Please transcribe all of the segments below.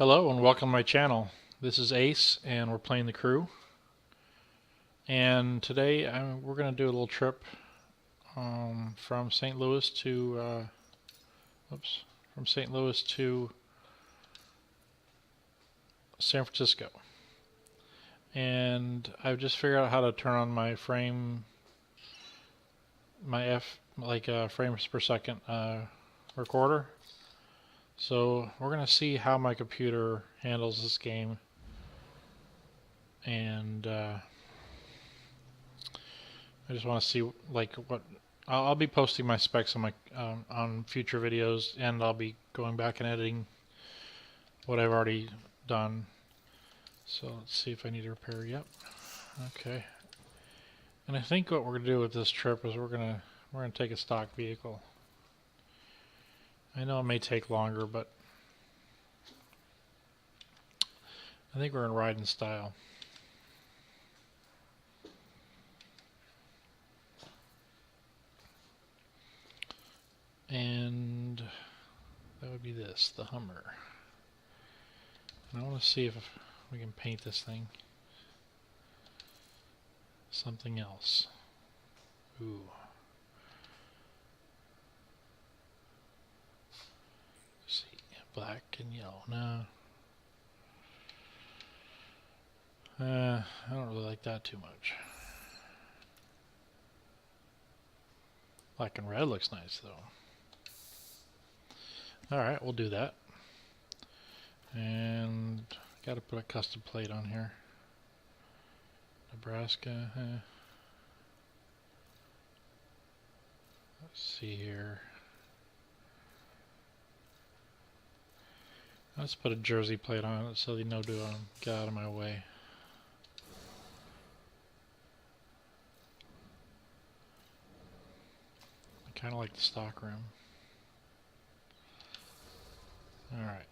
Hello and welcome to my channel. This is Ace and we're playing the crew. And today we're going to do a little trip from St. Louis to San Francisco. And I've just figured out how to turn on my frames per second recorder. So we're going to see how my computer handles this game, and I just want to see what I'll be posting my specs on my on future videos, and I'll be going back and editing what I've already done. So let's see if I need to repair. Yep. Okay. And I think what we're going to do with this trip is we're gonna take a stock vehicle. I know it may take longer, but I think we're in ride in style. And that would be this, the Hummer. And I want to see if we can paint this thing something else. Ooh. Let's see, black and yellow. No. I don't really like that too much. Black and red looks nice though. Alright, we'll do that. And got to put a custom plate on here. Nebraska. Let's see here. Let's put a Jersey plate on it so they know to get out of my way. I kind of like the stock rim. Alright.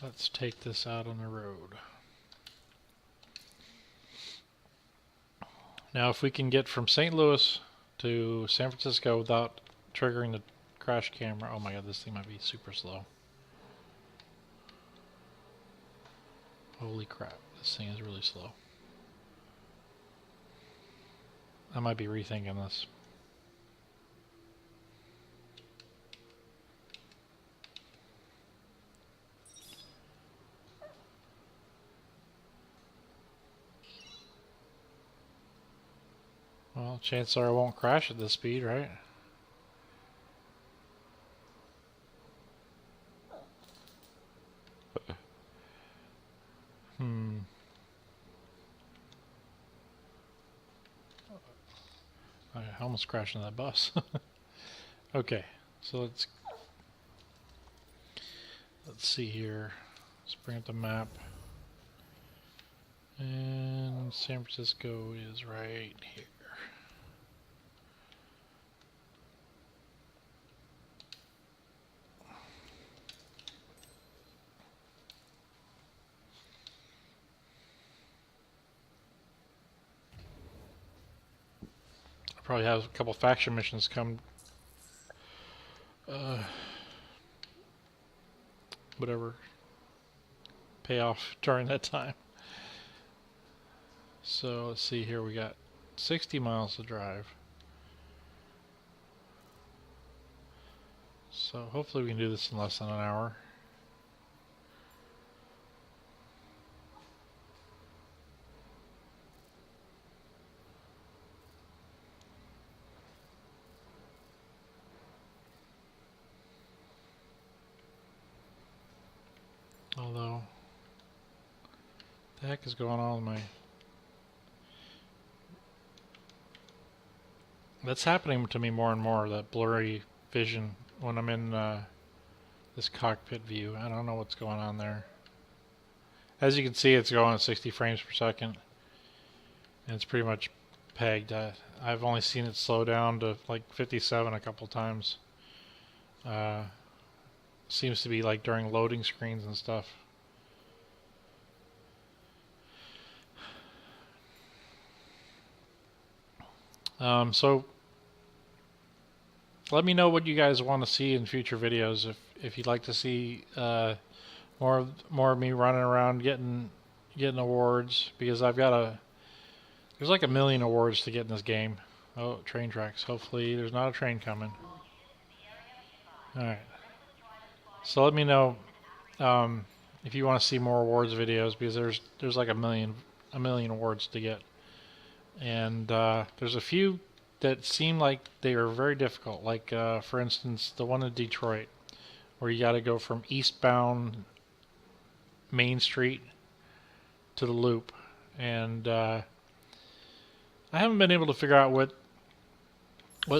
Let's take this out on the road. Now if we can get from St. Louis to San Francisco without triggering the crash camera, oh my god, this thing might be super slow. Holy crap, this thing is really slow. I might be rethinking this. Well, chances are I won't crash at this speed, right? I almost crashed into that bus. Okay, so let's see here. Let's bring up the map. And San Francisco is right here. I probably have a couple faction missions come whatever pay off during that time. So let's see here, we got 60 miles to drive. So hopefully we can do this in less than an hour. Although, the heck is going on with my... That's happening to me more and more, that blurry vision when I'm in this cockpit view. I don't know what's going on there. As you can see, it's going at 60 frames per second. And it's pretty much pegged. I've only seen it slow down to like 57 a couple times. Seems to be like during loading screens and stuff. So let me know what you guys want to see in future videos. If you'd like to see more of me running around getting awards, because there's like 1 million awards to get in this game. Oh, train tracks. Hopefully there's not a train coming. Alright. So let me know if you want to see more awards videos, because there's like a million awards to get. And there's a few that seem like they are very difficult. Like for instance, the one in Detroit, where you got to go from eastbound Main Street to the loop. And I haven't been able to figure out what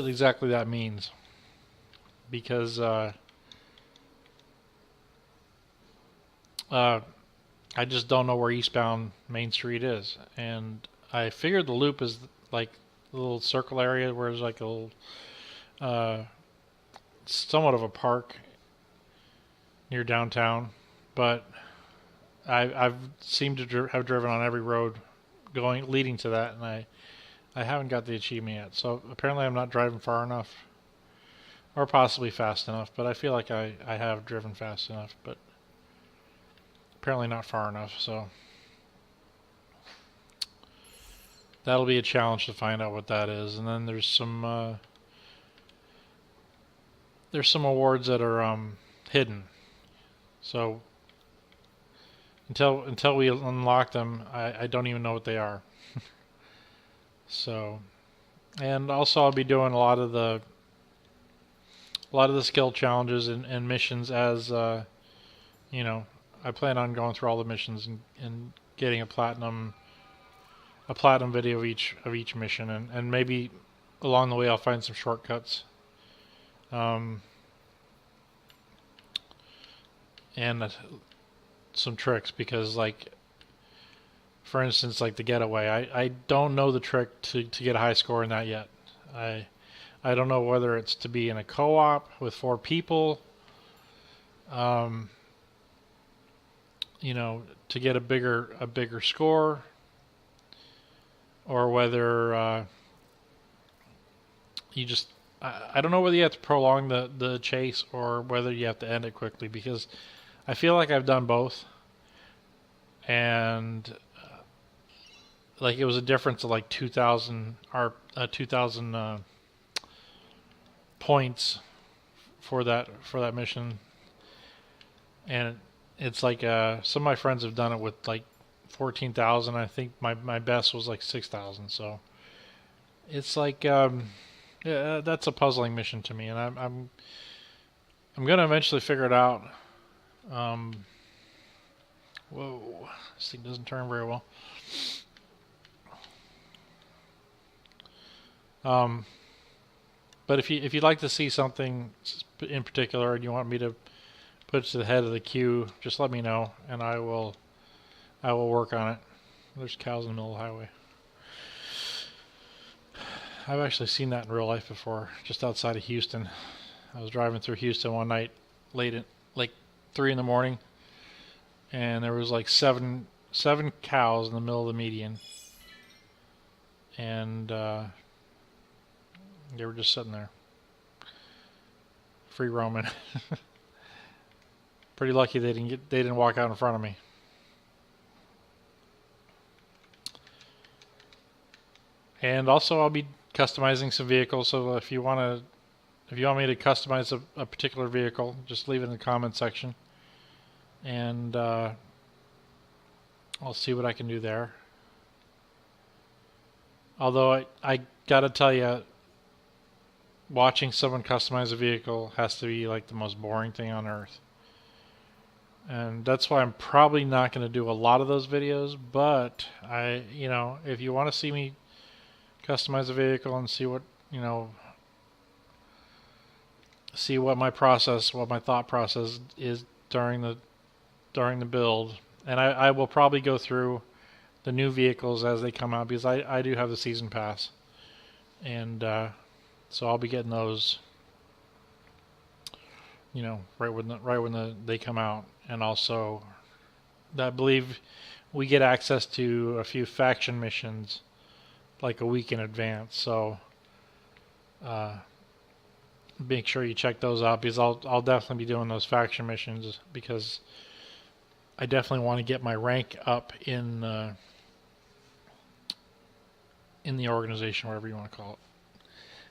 exactly that means, because I just don't know where eastbound Main Street is. And I figured the loop is like a little circle area where there's like a little somewhat of a park near downtown, but I've seemed to have driven on every road leading to that, and I haven't got the achievement yet. So apparently I'm not driving far enough, or possibly fast enough, but I feel like I have driven fast enough, but apparently not far enough. So that'll be a challenge to find out what that is. And then there's some awards that are hidden. So until we unlock them, I don't even know what they are. So, and also I'll be doing a lot of the skill challenges and missions as you know, I plan on going through all the missions and getting a platinum video of each mission, and maybe along the way I'll find some shortcuts. And some tricks, because like for instance, like the getaway, I don't know the trick to get a high score in that yet. I don't know whether it's to be in a co-op with 4 people, you know, to get a bigger score, or whether you just I don't know whether you have to prolong the chase or whether you have to end it quickly, because I feel like I've done both, and like it was a difference of like 2,000 points for that mission, and it's like some of my friends have done it with like 14,000. I think my best was like 6,000. So it's like yeah, that's a puzzling mission to me, and I'm gonna eventually figure it out. Whoa, this thing doesn't turn very well. But if you'd like to see something in particular and you want me to put it to the head of the queue, just let me know, and I will work on it. There's cows in the middle of the highway. I've actually seen that in real life before, just outside of Houston. I was driving through Houston one night, late at like 3 in the morning, and there was like seven cows in the middle of the median, and they were just sitting there, free roaming. Pretty lucky they didn't walk out in front of me. And also I'll be customizing some vehicles, so if you want me to customize a particular vehicle, just leave it in the comment section, and I'll see what I can do there. Although I gotta tell you, watching someone customize a vehicle has to be like the most boring thing on earth. And that's why I'm probably not going to do a lot of those videos, but you know, if you want to see me customize a vehicle and see what, you know, see what my thought process is during the build, and I will probably go through the new vehicles as they come out, because I do have the season pass, and so I'll be getting those, you know, right when they come out. And also, I believe we get access to a few faction missions like a week in advance. So make sure you check those out, because I'll definitely be doing those faction missions, because I definitely want to get my rank up in the organization, whatever you want to call it.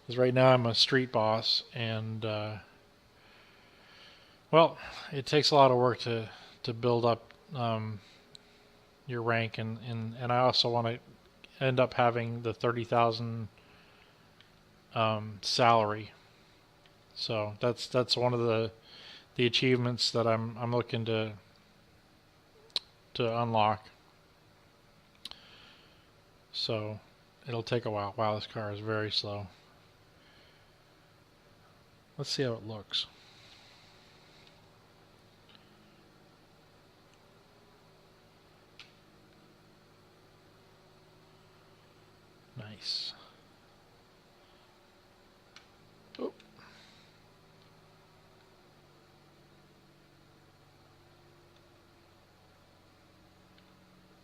Because right now I'm a street boss, and well, it takes a lot of work to build up your rank, and I also want to end up having the 30,000 salary. So that's one of the achievements that I'm looking to unlock. So it'll take a while. Wow, this car is very slow. Let's see how it looks. Nice. Oh.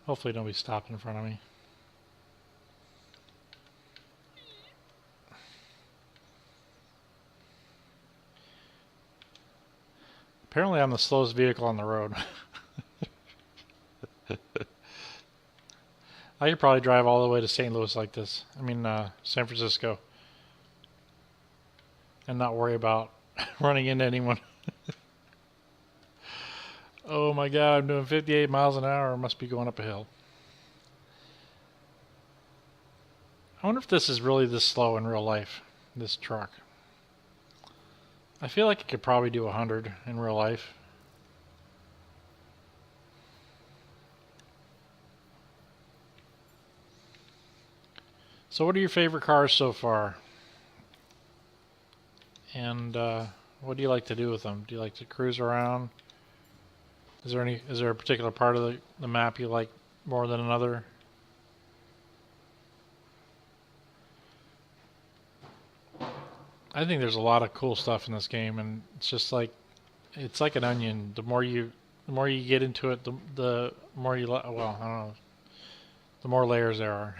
Hopefully nobody stopped in front of me. Apparently I'm the slowest vehicle on the road. I could probably drive all the way to St. Louis like this. I mean, San Francisco. And not worry about running into anyone. Oh my god, I'm doing 58 miles an hour. I must be going up a hill. I wonder if this is really this slow in real life, this truck. I feel like it could probably do 100 in real life. So what are your favorite cars so far? And what do you like to do with them? Do you like to cruise around? Is there a particular part of the map you like more than another? I think there's a lot of cool stuff in this game, and it's just like it's like an onion. The more you get into it, the more you well, I don't know. The more layers there are.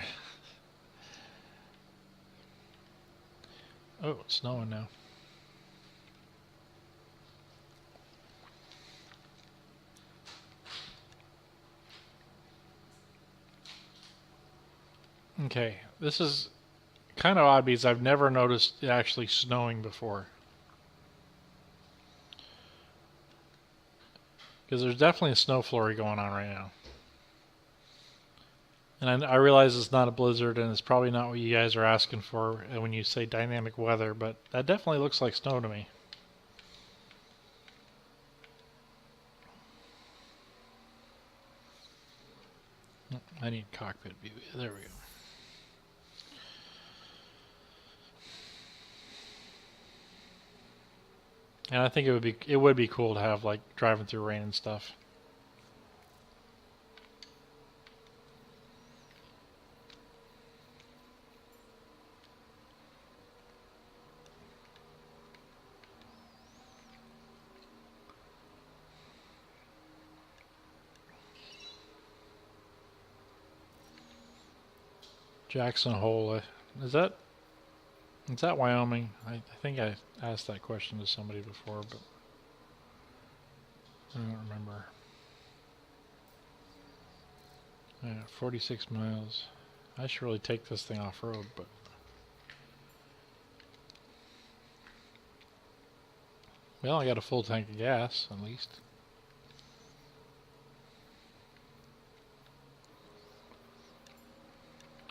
Oh, it's snowing now. Okay, this is kind of odd because I've never noticed it actually snowing before. Because there's definitely a snow flurry going on right now. And I realize it's not a blizzard, and it's probably not what you guys are asking for when you say dynamic weather, but that definitely looks like snow to me. I need cockpit view. There we go. And I think it would be cool to have like driving through rain and stuff. Jackson Hole, is that Wyoming? I think I asked that question to somebody before, but I don't remember. 46 miles. I should really take this thing off-road, but well, I got a full tank of gas, at least.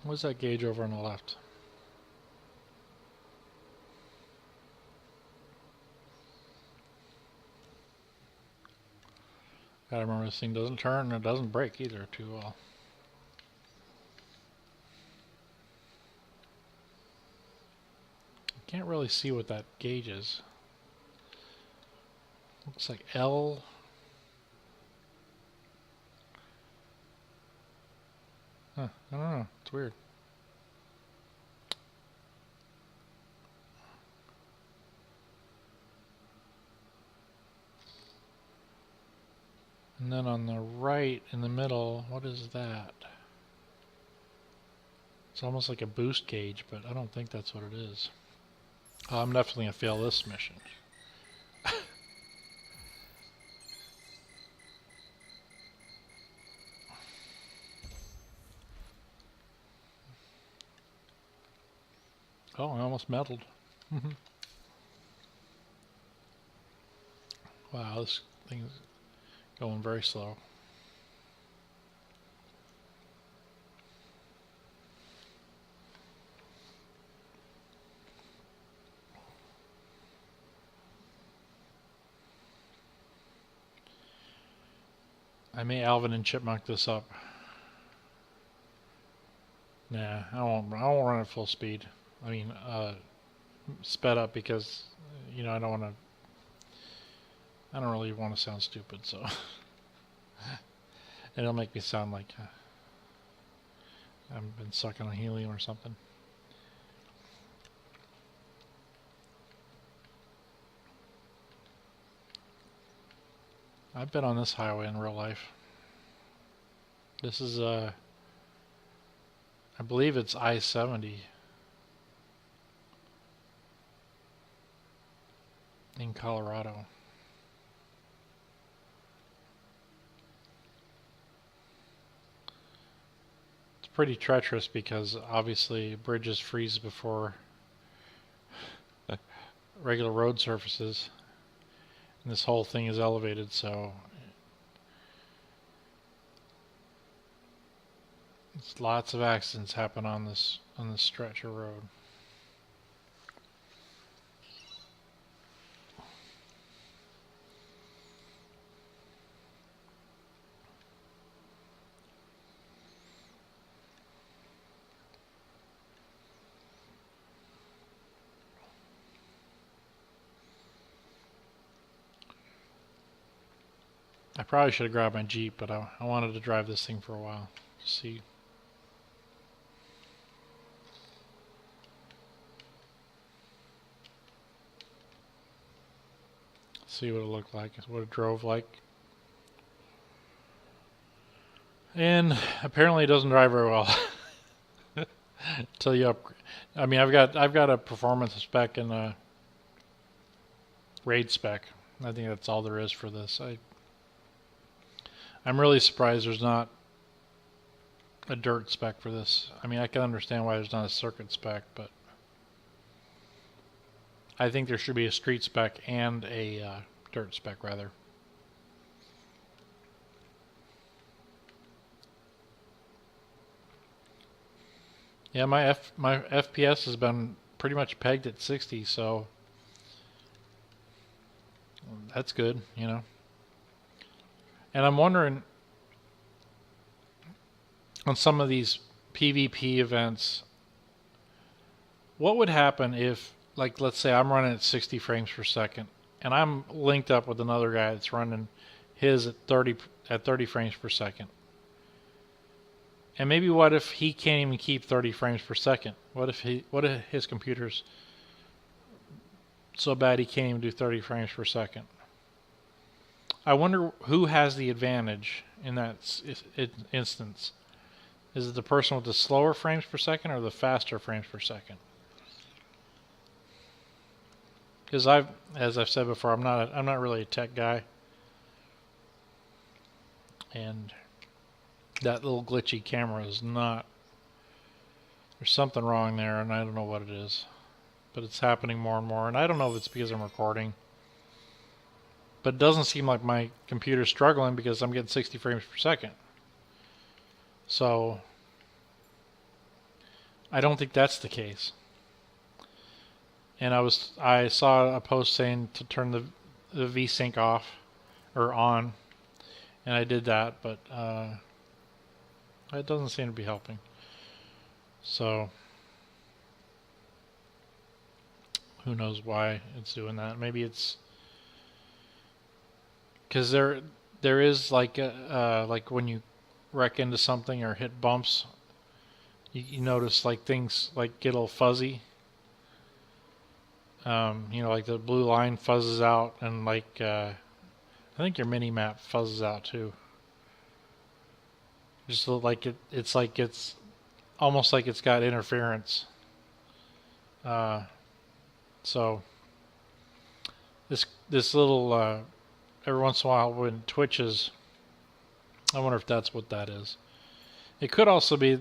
What's that gauge over on the left? Gotta remember this thing doesn't turn and it doesn't brake either too well. I can't really see what that gauge is. Looks like L. Huh, I don't know. It's weird. And then on the right in the middle, what is that? It's almost like a boost gauge, but I don't think that's what it is. I'm definitely gonna fail this mission. Oh, I almost meddled. Wow, this thing is going very slow. I may Alvin and Chipmunk this up. Nah, I won't run at full speed. I mean, sped up because, you know, I don't really want to sound stupid, so. It'll make me sound like I've been sucking on helium or something. I've been on this highway in real life. This is, I believe it's I-70 in Colorado. It's pretty treacherous because obviously bridges freeze before regular road surfaces. And this whole thing is elevated, so lots of accidents happen on this stretch of road. I probably should have grabbed my Jeep, but I wanted to drive this thing for a while. See what it looked like, what it drove like. And apparently it doesn't drive very well. Until you upgrade. I mean, I've got a performance spec and a raid spec. I think that's all there is for this. I'm really surprised there's not a dirt spec for this. I mean, I can understand why there's not a circuit spec, but I think there should be a street spec and a dirt spec, rather. Yeah, my FPS has been pretty much pegged at 60, so that's good, you know. And I'm wondering, on some of these PvP events, what would happen if, like, let's say I'm running at 60 frames per second, and I'm linked up with another guy that's running his at 30 frames per second. And maybe what if he can't even keep 30 frames per second? What if his computer's so bad he can't even do 30 frames per second? I wonder who has the advantage in that instance. Is it the person with the slower frames per second or the faster frames per second? Because as I've said before, I'm not really a tech guy, and that little glitchy camera is not. There's something wrong there, and I don't know what it is, but it's happening more and more. And I don't know if it's because I'm recording, but it doesn't seem like my computer's struggling because I'm getting 60 frames per second. So I don't think that's the case. And I saw a post saying to turn the VSync off or on, and I did that, but it doesn't seem to be helping. So who knows why it's doing that? Maybe it's because there is like when you wreck into something or hit bumps, you notice like things like get a little fuzzy. You know, like the blue line fuzzes out, and like I think your mini map fuzzes out too. Just like it's like it's almost like it's got interference. So So this little every once in a while when it twitches, I wonder if that's what that is. It could also be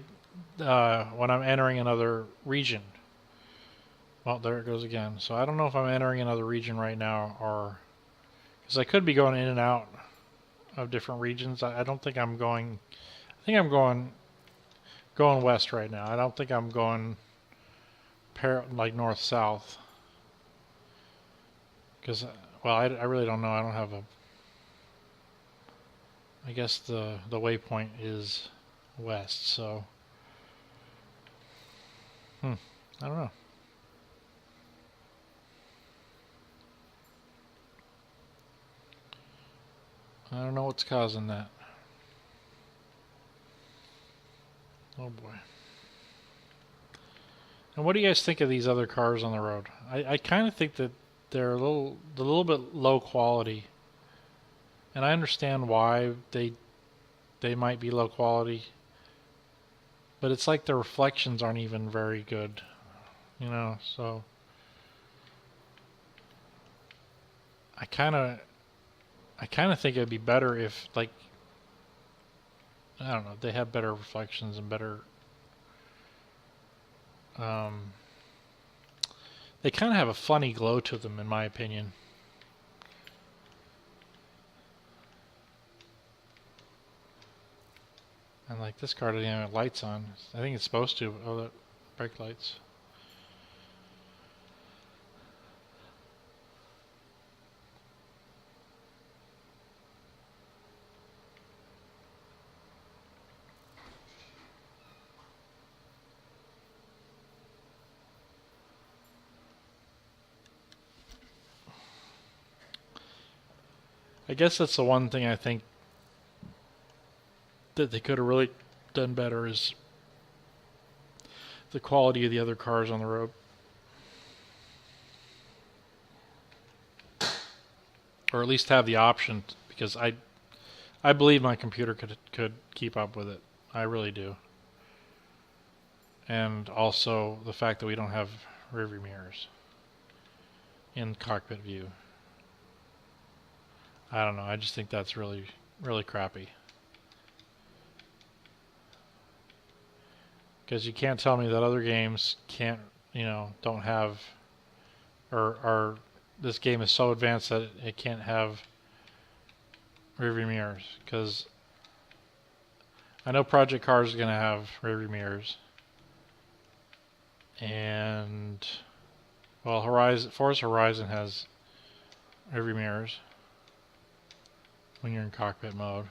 when I'm entering another region. Well, there it goes again. So I don't know if I'm entering another region right now or because I could be going in and out of different regions. I don't think I'm going. I think I'm going west right now. I don't think I'm going like north south. Because well, I really don't know. I don't have a. I guess the waypoint is west. So I don't know. I don't know what's causing that. Oh boy. And what do you guys think of these other cars on the road? I kind of think that they're a little bit low quality. And I understand why they might be low quality. But it's like the reflections aren't even very good. You know, so I kind of think it'd be better if like I don't know, they have better reflections and better they kind of have a funny glow to them, in my opinion. And like this car doesn't have lights on. I think it's supposed to. Oh, the brake lights. I guess that's the one thing I think that they could have really done better is the quality of the other cars on the road. Or at least have the option, because I believe my computer could keep up with it. I really do. And also the fact that we don't have rearview mirrors in cockpit view. I don't know. I just think that's really, really crappy. Because you can't tell me that other games can't, don't have, or this game is so advanced that it can't have rearview mirrors. Because I know Project Cars is going to have rearview mirrors. And, well, Forza Horizon has rearview mirrors when you're in cockpit mode.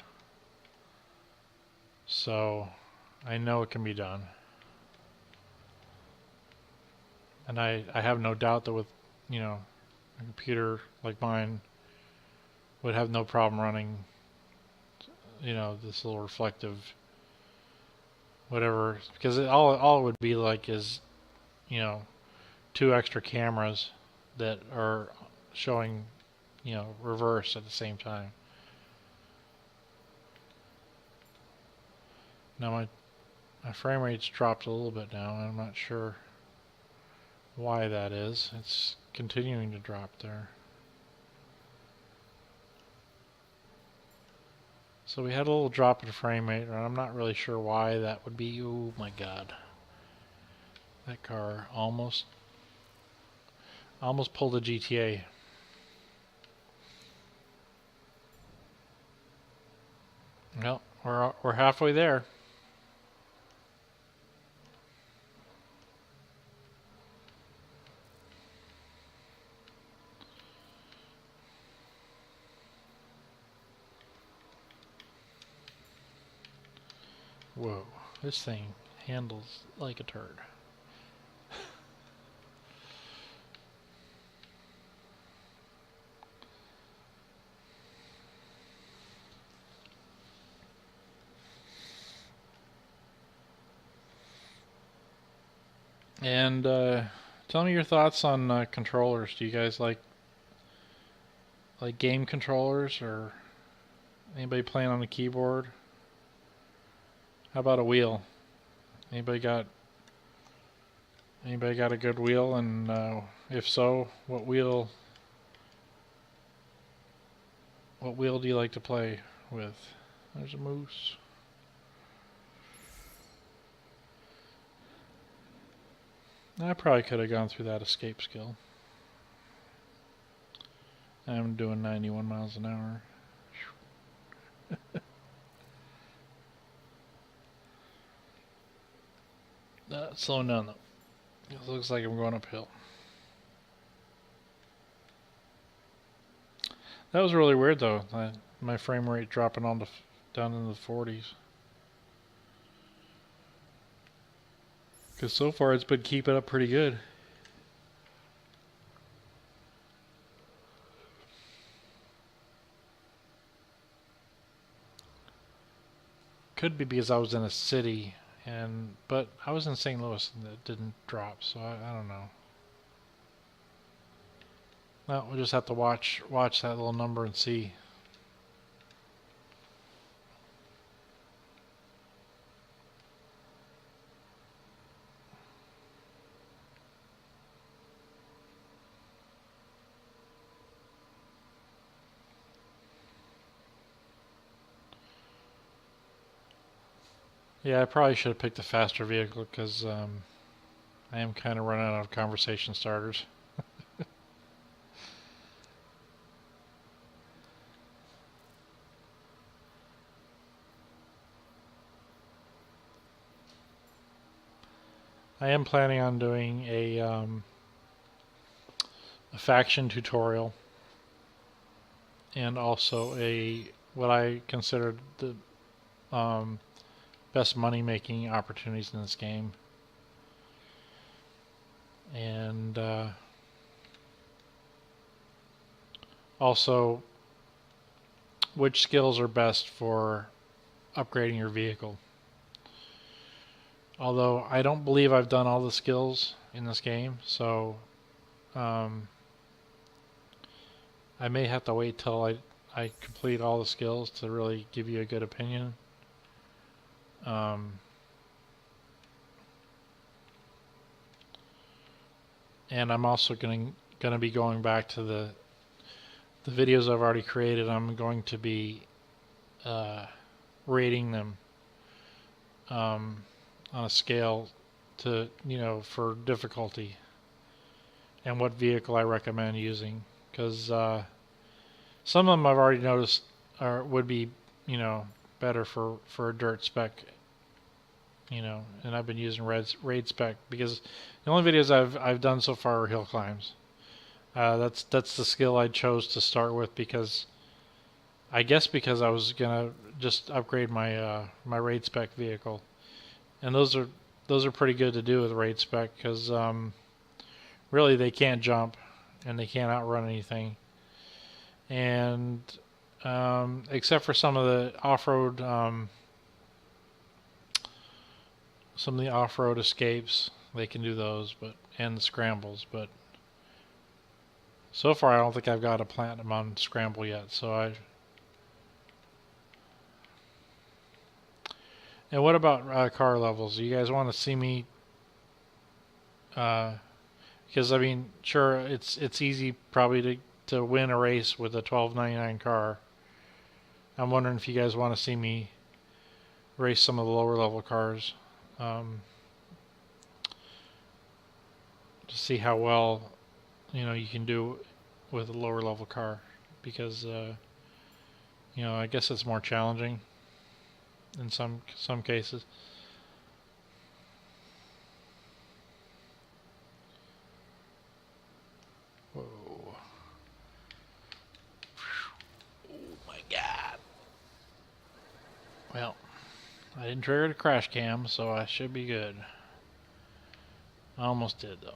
So I know it can be done. And I have no doubt that with, a computer like mine would have no problem running, this little reflective whatever, because all it would be like is, 2 extra cameras that are showing, reverse at the same time. Now my frame rate's dropped a little bit now, and I'm not sure why that is. It's continuing to drop there. So we had a little drop in frame rate, and I'm not really sure why that would be. Oh my god. That car almost pulled a GTA. Well, we're halfway there. Whoa, this thing handles like a turd. And tell me your thoughts on controllers. Do you guys like game controllers, or anybody playing on the keyboard? How about a wheel? Anybody got Anybody got a good wheel? And if so, what wheel do you like to play with? There's a moose. I probably could have gone through that escape skill. I'm doing 91 miles an hour. Slowing down though. It looks like I'm going uphill. That was really weird though. My frame rate dropping down in the 40s. Because so far it's been keeping up pretty good. Could be because I was in a city, but I was in St. Louis and it didn't drop, so I don't know. Well, we'll just have to watch that little number and see. Yeah, I probably should have picked a faster vehicle because I am kind of running out of conversation starters. I am planning on doing a faction tutorial and also what I consider the best money-making opportunities in this game, and also which skills are best for upgrading your vehicle. Although I don't believe I've done all the skills in this game, so I may have to wait till I complete all the skills to really give you a good opinion. And I'm also going to be going back to the videos I've already created. I'm going to be rating them on a scale to, for difficulty and what vehicle I recommend using, because some of them I've already noticed would be better for a dirt spec, and I've been using raid spec because the only videos I've done so far are hill climbs. That's the skill I chose to start with because I was gonna just upgrade my my raid spec vehicle, and those are pretty good to do with raid spec because really they can't jump and they can't outrun anything, and except for some of the off-road escapes, they can do those, and the scrambles, but so far I don't think I've got a platinum on scramble yet. And what about car levels? Do you guys want to see me? Because I mean, sure, it's easy probably to win a race with a 1299 car. I'm wondering if you guys want to see me race some of the lower level cars, to see how well you can do with a lower level car, because I guess it's more challenging in some cases. Whoa. Oh my god. Well, I didn't trigger the crash cam, so I should be good. I almost did though.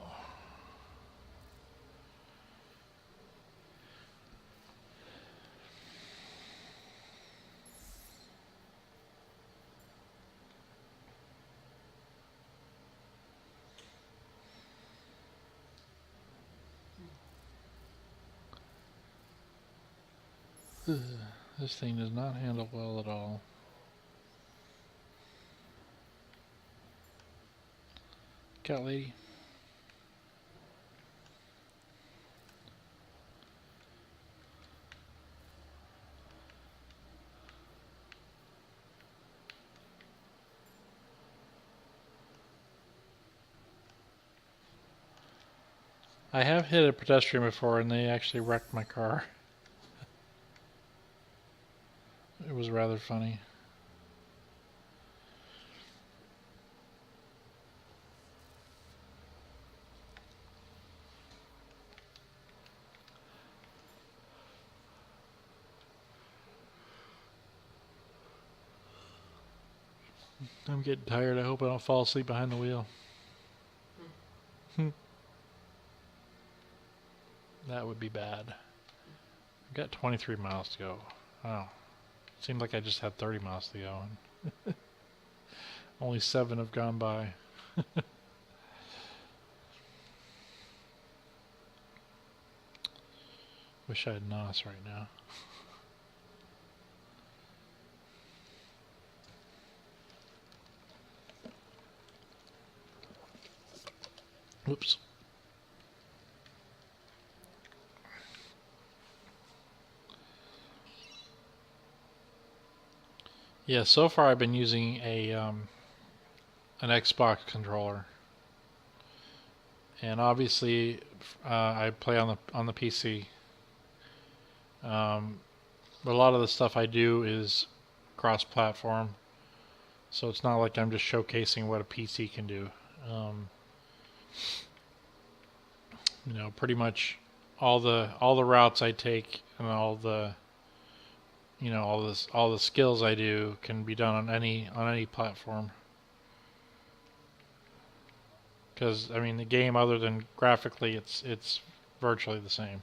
This thing does not handle well at all. Cat lady. I have hit a pedestrian before and they actually wrecked my car. It was rather funny. I'm getting tired. I hope I don't fall asleep behind the wheel. That would be bad. I've got 23 miles to go. Oh. Seemed like I just had 30 miles to go. Only 7 have gone by. Wish I had NOS right now. Whoops. Yeah, so far I've been using an Xbox controller, and obviously I play on the PC. But a lot of the stuff I do is cross-platform, so it's not like I'm just showcasing what a PC can do. You know, pretty much all the routes I take and all the all the skills I do can be done on any platform. Because I mean, the game, other than graphically, it's virtually the same.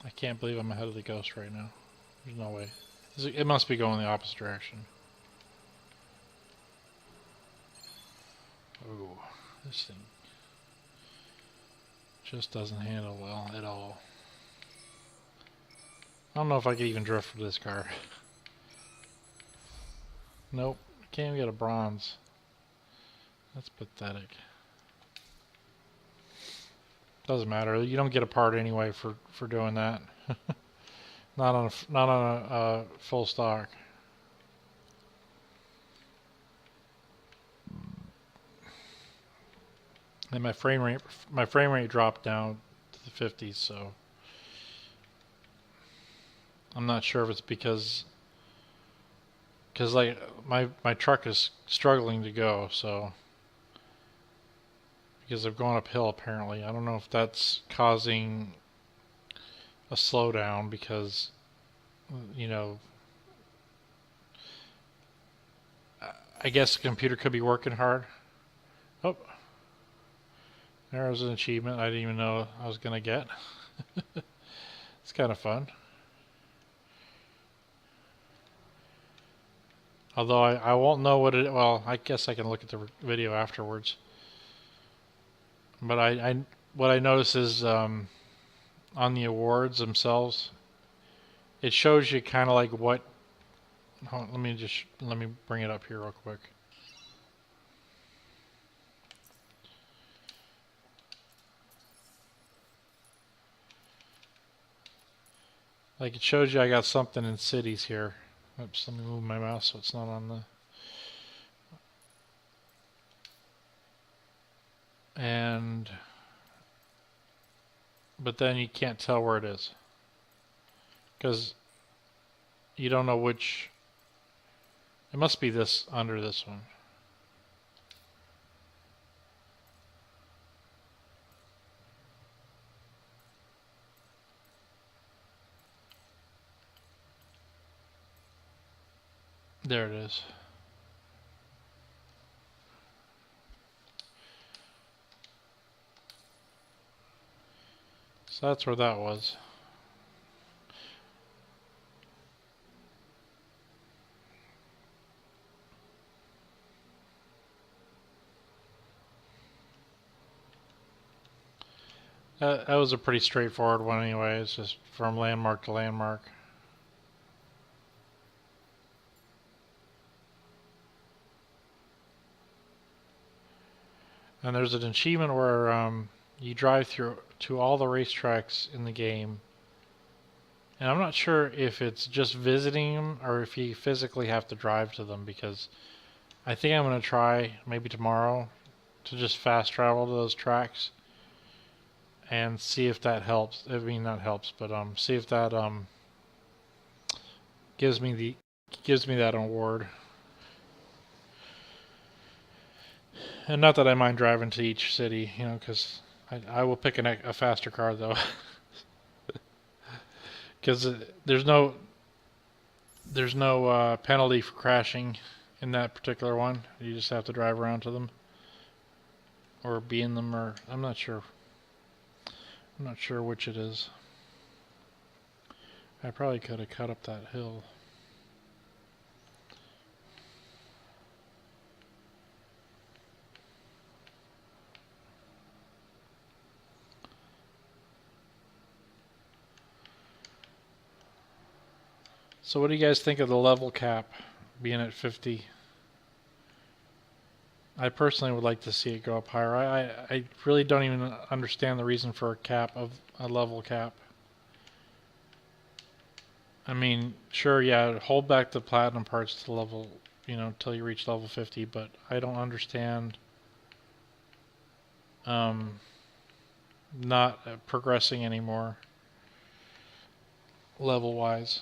I can't believe I'm ahead of the ghost right now. There's no way. It must be going the opposite direction. Oh, this thing just doesn't handle well at all. I don't know if I could even drift with this car. Nope, can't even get a bronze. That's pathetic. Doesn't matter. You don't get a part anyway for doing that. not on a full stock. And my frame rate dropped down to the 50s, so I'm not sure if it's because like my truck is struggling to go, so because I've gone uphill apparently. I don't know if that's causing a slowdown because, you know, I guess the computer could be working hard. Oh, there was an achievement I didn't even know I was going to get. It's kind of fun. Although I won't know what it, well, I guess I can look at the video afterwards. But what I notice is on the awards themselves, it shows you kind of like what. Let me bring it up here real quick. Like it shows you I got something in cities here. Oops, let me move my mouse so it's not on the. But then you can't tell where it is because you don't know which. It must be this under this one. There it is. So that's where that was. That was a pretty straightforward one anyway. It's just from landmark to landmark. And there's an achievement where you drive through to all the racetracks in the game. And I'm not sure if it's just visiting them or if you physically have to drive to them, because I think I'm going to try maybe tomorrow to just fast travel to those tracks and see if that helps. I mean, not helps, but see if that gives me that award. And not that I mind driving to each city, you know, because I will pick a faster car though, because there's no penalty for crashing in that particular one. You just have to drive around to them or be in them, or I'm not sure. I'm not sure which it is. I probably could have cut up that hill. So what do you guys think of the level cap being at 50? I personally would like to see it go up higher. I really don't even understand the reason for a level cap. I mean, sure, yeah, hold back the platinum parts to level, you know, until you reach level 50, but I don't understand not progressing anymore level-wise.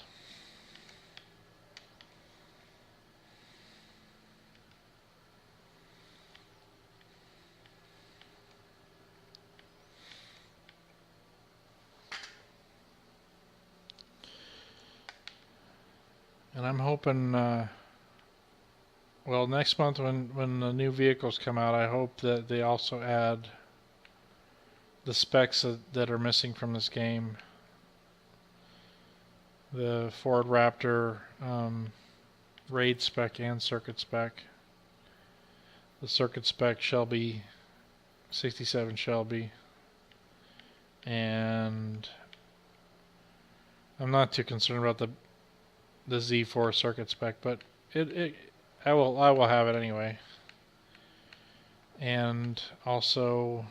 And I'm hoping, well, next month when the new vehicles come out, I hope that they also add the specs that are missing from this game. The Ford Raptor raid spec and circuit spec. The circuit spec Shelby, 67 Shelby. And I'm not too concerned about the Z4 circuit spec, but I will have it anyway. And also,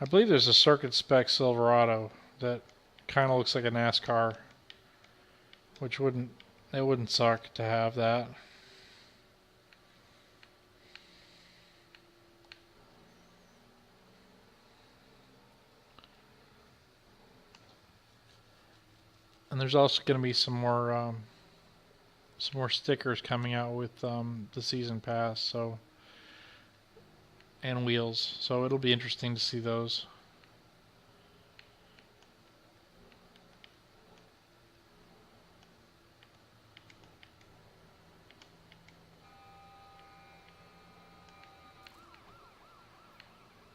I believe there's a circuit spec Silverado that kind of looks like a NASCAR, which wouldn't suck to have that. And there's also going to be some more stickers coming out with the season pass, so, and wheels. So it'll be interesting to see those.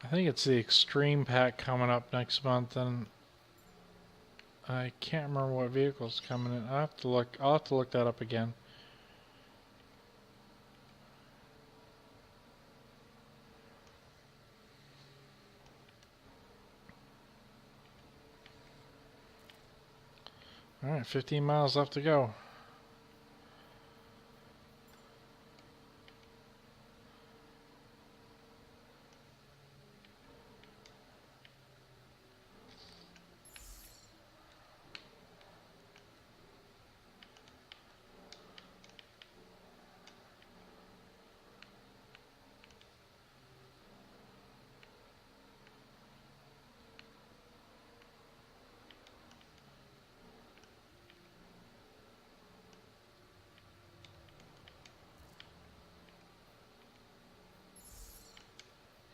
I think it's the Extreme Pack coming up next month, and I can't remember what vehicle's coming in. I'll have to look that up again. Alright, 15 miles left to go.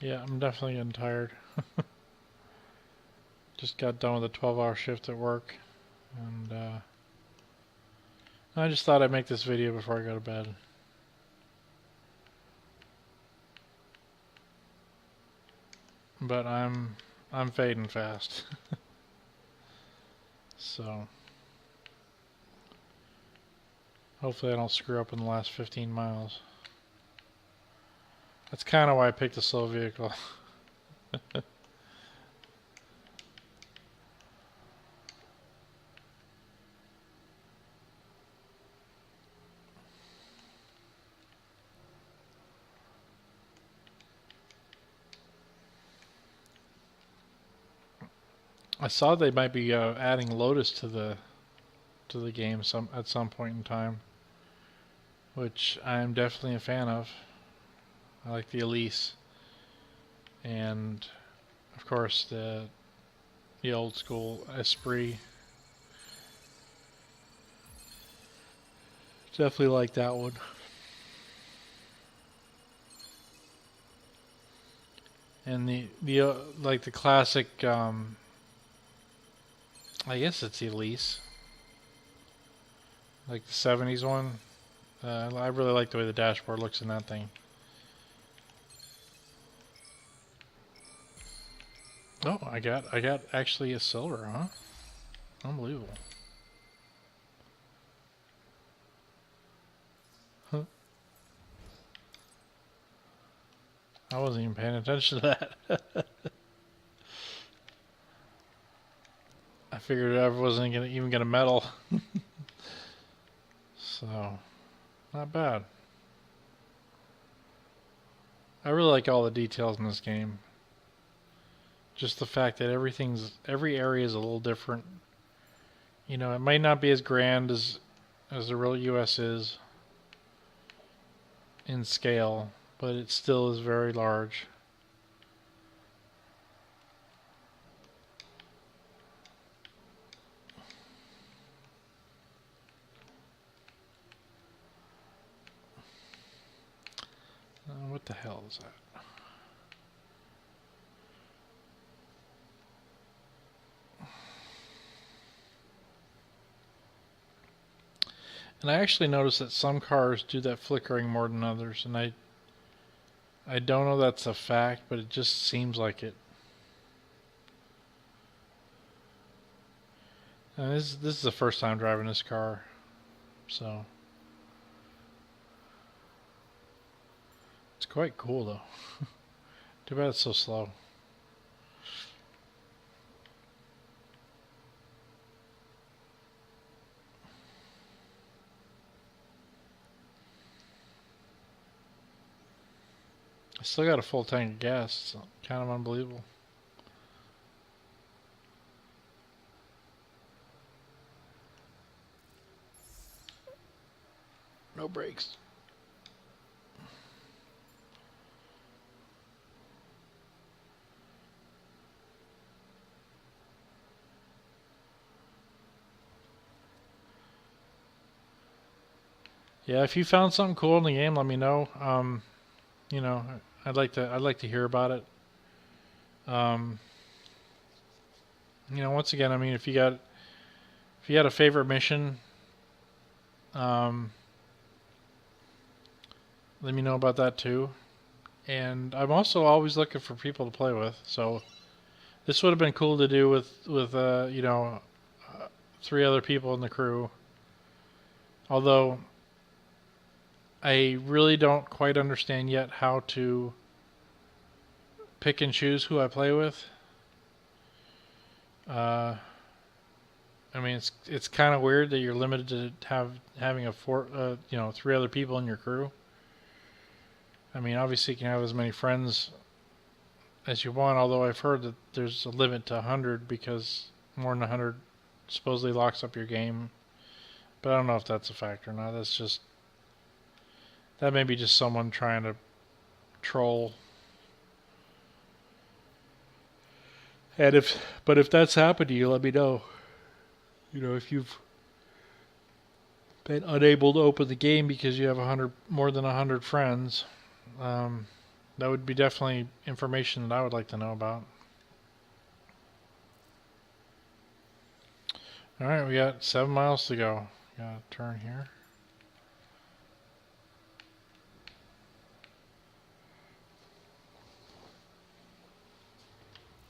Yeah, I'm definitely getting tired. Just got done with a 12-hour shift at work, and I just thought I'd make this video before I go to bed. But I'm fading fast. So hopefully I don't screw up in the last 15 miles. That's kind of why I picked a slow vehicle. I saw they might be adding Lotus to the game at some point in time, which I'm definitely a fan of. I like the Elise, and of course the old school Esprit. Definitely like that one. And the like the classic, I guess it's the Elise, like the '70s one. I really like the way the dashboard looks in that thing. Oh, I got actually a silver, huh? Unbelievable. Huh. I wasn't even paying attention to that. I figured I wasn't gonna even get a medal. So, not bad. I really like all the details in this game. Just the fact that every area is a little different. You know, it might not be as grand as the real US is in scale, but it still is very large. What the hell is that? And I actually noticed that some cars do that flickering more than others, and I don't know that's a fact, but it just seems like it. And this is the first time driving this car, so it's quite cool though. Too bad it's so slow. I still got a full tank of gas. It's kind of unbelievable. No brakes. Yeah, if you found something cool in the game, let me know. You know, I'd like to hear about it. You know, once again, I mean, if you got a favorite mission, um, let me know about that too. And I'm also always looking for people to play with. So this would have been cool to do with you know, 3 other people in the crew. Although I really don't quite understand yet how to pick and choose who I play with. I mean, it's kind of weird that you're limited to having you know, 3 other people in your crew. I mean, obviously you can have as many friends as you want, although I've heard that there's a limit to 100 because more than 100 supposedly locks up your game. But I don't know if that's a fact or not. That may be just someone trying to troll. And if that's happened to you, let me know. You know, if you've been unable to open the game because you have more than 100 friends, that would be definitely information that I would like to know about. All right, we got 7 miles to go. Got to turn here.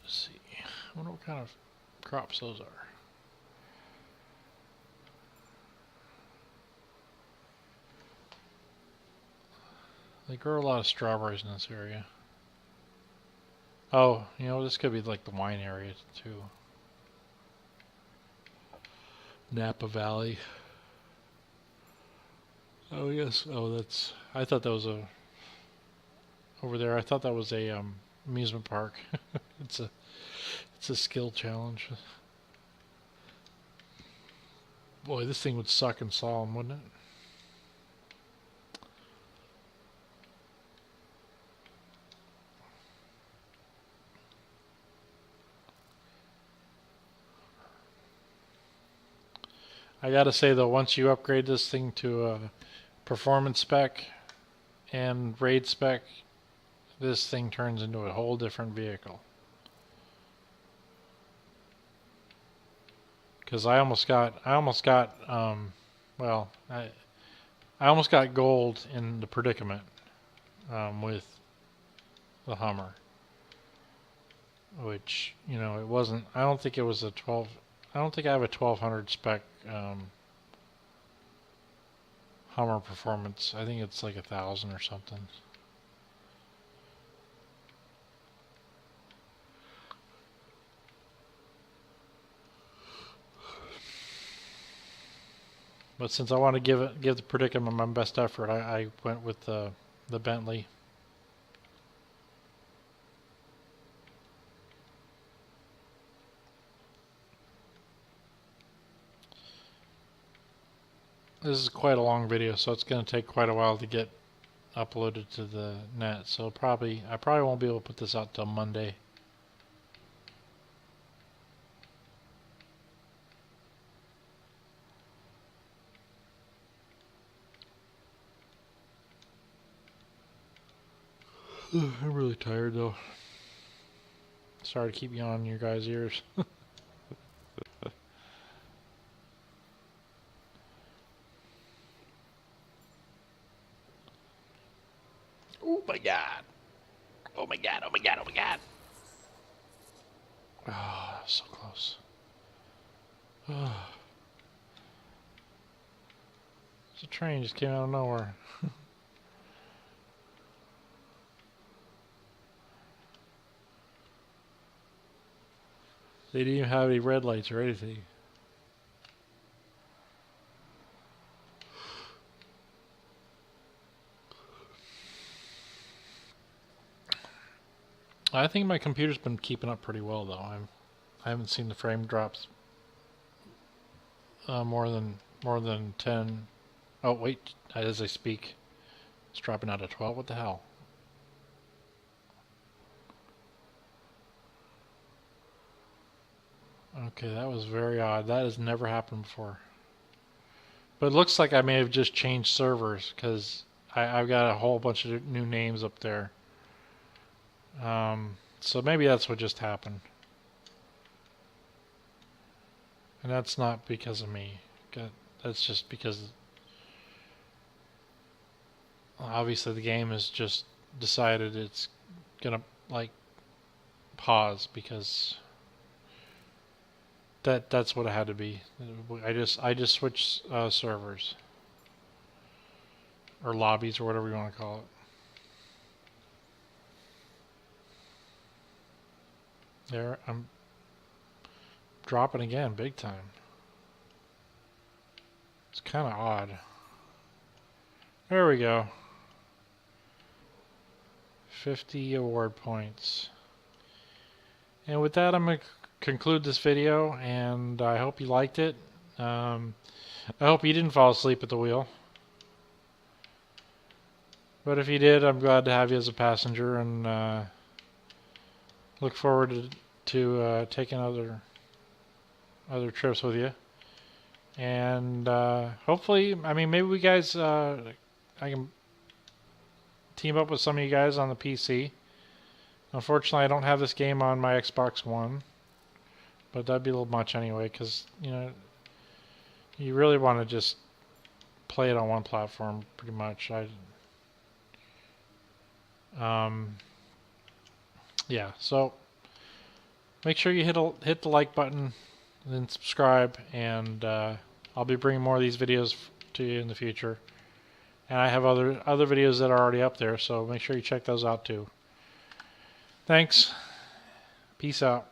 Let's see. I wonder what kind of crops those are. They grow a lot of strawberries in this area. Oh, you know, this could be like the wine area too. Napa Valley. Oh yes. Oh, I thought that was over there. I thought that was a amusement park. It's It's a skill challenge. Boy, this thing would suck in Solemn, wouldn't it? I gotta say though, once you upgrade this thing to a performance spec and raid spec, this thing turns into a whole different vehicle. Because I almost got well, I almost got gold in the predicament with the Hummer, which, you know, it wasn't. I don't think it was a 12. I don't think I have a 1200 spec Hummer performance. I think it's like 1,000 or something. But since I want to give the predicament my best effort, I went with the Bentley. This is quite a long video, so it's going to take quite a while to get uploaded to the net. So I probably won't be able to put this out till Monday. I'm really tired though. Sorry to keep you on your guys' ears. Oh my god. Oh my god, oh my god, oh my god. Oh, so close. Oh. There's a train just came out of nowhere. They didn't even have any red lights or anything. I think my computer's been keeping up pretty well though. I haven't seen the frame drops more than 10. Oh wait, as I speak, it's dropping out of 12. What the hell? Okay, that was very odd. That has never happened before. But it looks like I may have just changed servers because I've got a whole bunch of new names up there. So maybe that's what just happened. And that's not because of me. That's just because obviously the game has just decided it's gonna like pause because that's what it had to be. I just switched servers or lobbies or whatever you want to call it. There, I'm dropping again, big time. It's kind of odd. There we go. 50 award points. And with that, I'm going to conclude this video, and I hope you liked it. I hope you didn't fall asleep at the wheel. But if you did, I'm glad to have you as a passenger, and look forward to taking other trips with you. And hopefully, I mean, maybe we guys, I can team up with some of you guys on the PC. Unfortunately, I don't have this game on my Xbox One, but that'd be a little much anyway, because, you know, you really want to just play it on one platform, pretty much. Yeah, so make sure you hit the like button, and then subscribe, and I'll be bringing more of these videos to you in the future. And I have other videos that are already up there, so make sure you check those out too. Thanks. Peace out.